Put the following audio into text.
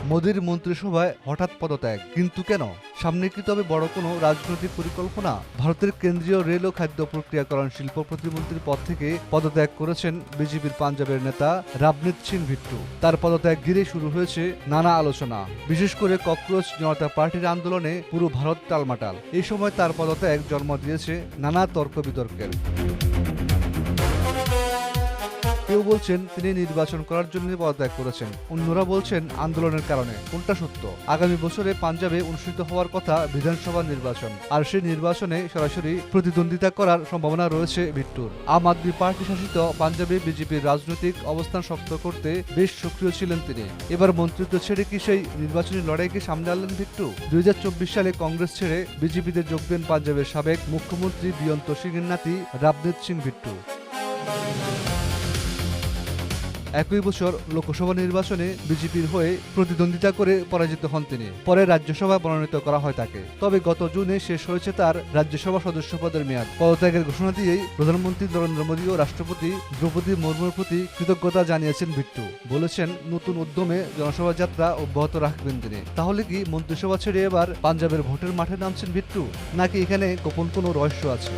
মোদির মন্ত্রিসভায় হঠাৎ পদত্যাগ, কিন্তু কেন? সামনে কি তবে বড় কোনো রাজনৈতিক পরিকল্পনা? ভারতের কেন্দ্রীয় রেল ও খাদ্য প্রক্রিয়াকরণ শিল্প প্রতিমন্ত্রীর পদ থেকে পদত্যাগ করেছেন বিজেপির পাঞ্জাবের নেতা রাবনীত সিং ভিট্টু। তার পদত্যাগ ঘিরে শুরু হয়েছে নানা আলোচনা, বিশেষ করে ককরোচ জনতা পার্টির আন্দোলনে পুরো ভারত টালমাটাল। এই সময় তার পদত্যাগ জন্ম দিয়েছে নানা তর্ক বিতর্কের। কেউ বলছেন তিনি নির্বাচন করার জন্য পদত্যাগ করেছেন, অন্যরা বলছেন আন্দোলনের কারণে। কোনটা সত্য? আগামী বছরে পাঞ্জাবে অনুষ্ঠিত হওয়ার কথা বিধানসভা নির্বাচন, আর সেই নির্বাচনে সরাসরি প্রতিদ্বন্দ্বিতা করার সম্ভাবনা রয়েছে ভিট্টুর। আম আদমি পার্টি শাসিত পাঞ্জাবে বিজেপির রাজনৈতিক অবস্থান শক্ত করতে বেশ সক্রিয় ছিলেন তিনি। এবার মন্ত্রিত্ব ছেড়ে কি সেই নির্বাচনী লড়াইকে সামনে আনলেন ভিট্টু? 2024 সালে কংগ্রেস ছেড়ে বিজেপিতে যোগ দেন পাঞ্জাবের সাবেক মুখ্যমন্ত্রী বিয়ন্ত সিং এর নাতি রাবনীত সিং ভিট্টু। একই বছর লোকসভা নির্বাচনে বিজেপির হয়ে প্রতিদ্বন্দ্বিতা করে পরাজিত হন তিনি। পরে রাজ্যসভা মনোনীত করা হয় তাকে। তবে গত জুনে শেষ হয়েছে তার রাজ্যসভা সদস্য পদের মেয়াদ। পদত্যাগের ঘোষণা দিয়েই প্রধানমন্ত্রী নরেন্দ্র মোদী ও রাষ্ট্রপতি দ্রৌপদী মুর্মুর প্রতি কৃতজ্ঞতা জানিয়েছেন ভিট্টু। বলেছেন নতুন উদ্যমে জনসভা যাত্রা অব্যাহত রাখবেন তিনি। তাহলে কি মন্ত্রিসভা ছেড়ে এবার পাঞ্জাবের ভোটের মাঠে নামছেন ভিট্টু, নাকি এখানে গোপন কোনো রহস্য আছে?